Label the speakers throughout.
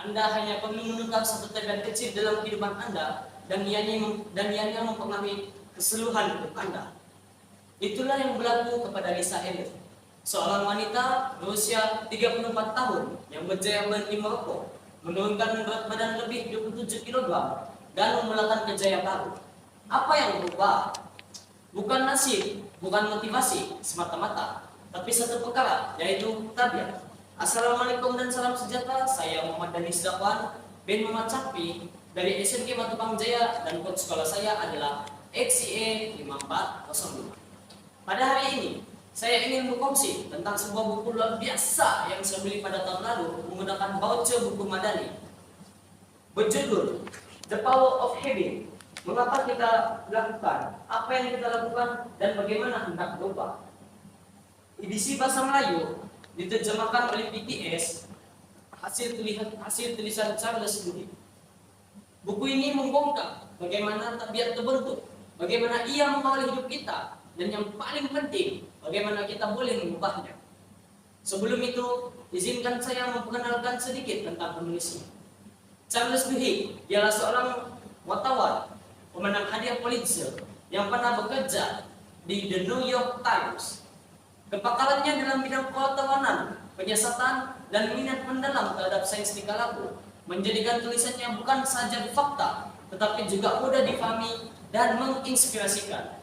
Speaker 1: Anda hanya perlu menunggang satu tabiat kecil dalam kehidupan Anda dan ianya mempengaruhi keseluruhan hidup Anda. Itulah yang berlaku kepada Lisa Elliot, seorang wanita berusia 34 tahun yang berjaya di Maroko, menurunkan berat badan lebih 27 kg dan memulakan kejayaan baru. Apa yang berubah? Bukan nasib, bukan motivasi semata-mata, tapi satu perkara, yaitu tabiat. Assalamualaikum dan salam sejahtera. Saya Muhammad Danis Dakwan bin Muhammad Safi dari SMK Matupang Jaya, dan kode sekolah saya adalah XCE 5402. Pada hari ini, saya ingin berkongsi tentang sebuah buku luar biasa yang saya beli pada tahun lalu menggunakan voucher buku Madani. Berjudul The Power of Habit. Mengapa kita lakukan, apa yang kita lakukan, dan bagaimana hendak berubah. Edisi bahasa Melayu diterjemahkan oleh PTS, hasil tulisan Charles Duhigg. Buku ini membongkar bagaimana tabiat terbentuk, bagaimana ia mengawali hidup kita, dan yang paling penting, bagaimana kita boleh mengubahnya. Sebelum itu, izinkan saya memperkenalkan sedikit tentang penulisnya. Charles Duhigg, dialah seorang wartawan, pemenang hadiah Pulitzer yang pernah bekerja di The New York Times. Kepakarannya dalam bidang kewartawanan, penyiasatan, dan minat mendalam terhadap sains tingkah laku menjadikan tulisannya bukan saja fakta, tetapi juga mudah difahami dan menginspirasikan.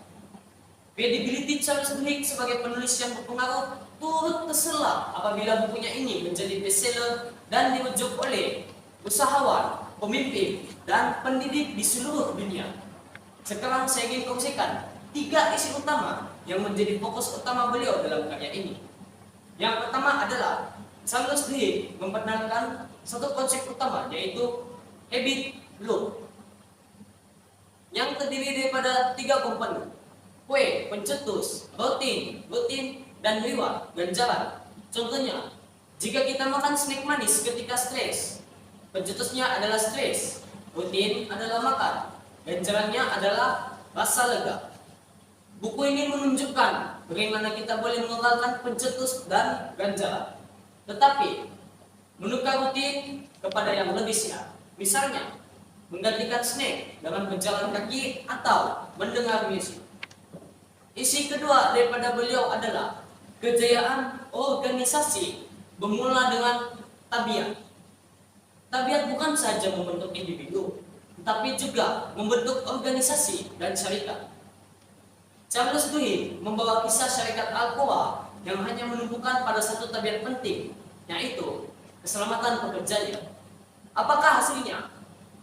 Speaker 1: Credibility Charles Duhigg sebagai penulis yang berpengaruh turut terselah apabila bukunya ini menjadi bestseller dan dirujuk oleh usahawan, pemimpin, dan pendidik di seluruh dunia. Sekarang saya ingin kongsikan 3 isu utama yang menjadi fokus utama beliau dalam karya ini. Yang pertama adalah Charles Duhigg memperkenalkan satu konsep utama, yaitu habit loop, yang terdiri daripada 3 komponen: kue, pencetus, rutin, dan reward, ganjaran. Contohnya, jika kita makan snack manis ketika stres, pencetusnya adalah stres, rutin adalah makan, ganjarannya adalah rasa lega. Buku ini menunjukkan bagaimana kita boleh mengekalkan pencetus dan ganjaran, tetapi menukar rutin kepada yang lebih sehat. Misalnya, menggantikan snack dengan berjalan kaki atau mendengar musik. Isi kedua daripada beliau adalah kejayaan organisasi bermula dengan tabiat. Tabiat bukan saja membentuk individu, tetapi juga membentuk organisasi dan syarikat. Charles Duhigg membawa kisah syarikat Alcoa yang hanya menumpukan pada satu tabiat penting, yaitu keselamatan pekerjanya. Apakah hasilnya?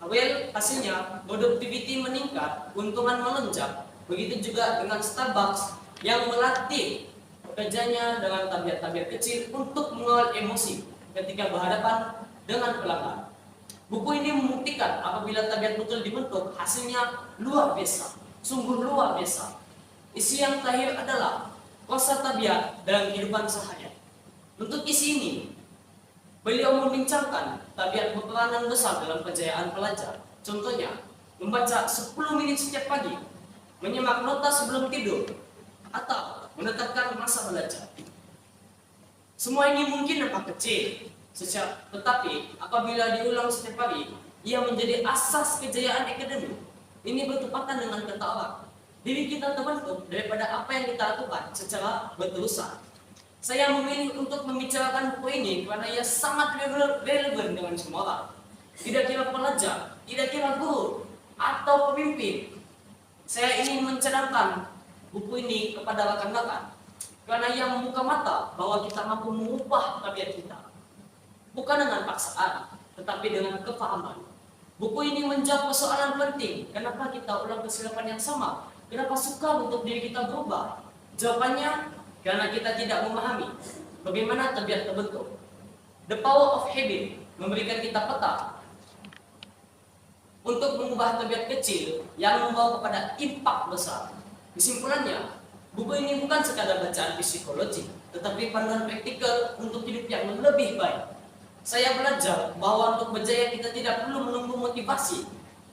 Speaker 1: Well, hasilnya productivity meningkat, keuntungan melonjak. Begitu juga dengan Starbucks yang melatih pekerjanya dengan tabiat-tabiat kecil untuk mengawal emosi ketika berhadapan dengan pelanggan. Buku ini membuktikan apabila tabiat betul dibentuk, hasilnya luar biasa, sungguh luar biasa. Isi yang terakhir adalah kuasa tabiat dalam kehidupan sehari-hari. Untuk isi ini, beliau membincangkan tabiat berperanan besar dalam kejayaan pelajar. Contohnya, membaca 10 menit setiap pagi, menyimak nota sebelum tidur, atau menetapkan masa belajar. Semua ini mungkin nampak kecil, tetapi apabila diulang setiap hari, ia menjadi asas kejayaan akademik. Ini bertepatan dengan kata orang, diri kita terbentuk daripada apa yang kita lakukan secara berterusan. Saya memilih untuk membicarakan buku ini karena ia sangat relevan dengan semua orang. Tidak kira pelajar, tidak kira guru, atau pemimpin. Saya ingin mencadangkan buku ini kepada rekan-rekan karena ia membuka mata bahwa kita mampu mengubah tabiat kita. Bukan dengan paksaan, tetapi dengan kefahaman. Buku ini menjawab persoalan penting. Kenapa kita ulang kesilapan yang sama? Kenapa suka untuk diri kita berubah? Jawabannya, karena kita tidak memahami bagaimana tabiat terbentuk. The Power of Habit memberikan kita peta untuk mengubah tabiat kecil yang membawa kepada impak besar. Kesimpulannya, buku ini bukan sekadar bacaan psikologi, tetapi panduan praktikal untuk hidup yang lebih baik. Saya belajar bahwa untuk berjaya kita tidak perlu menunggu motivasi.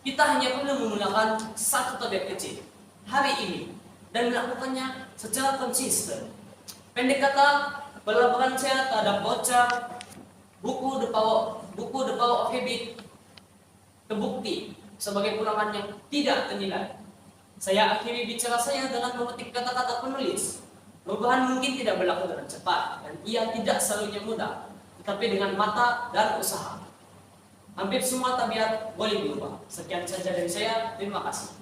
Speaker 1: Kita hanya perlu menggunakan satu tabiat kecil hari ini dan melakukannya secara konsisten. Pendek kata, pelaburan saya terhadap baca buku The Power buku The Power of Habit terbukti sebagai ulangan yang tidak ternilai. Saya akhiri bicara saya dengan memetik kata-kata penulis. Perubahan mungkin tidak berlaku dengan cepat dan ia tidak selalunya mudah, tetapi dengan mata dan usaha. Hampir semua tabiat boleh berubah. Sekian saja dari saya. Terima kasih.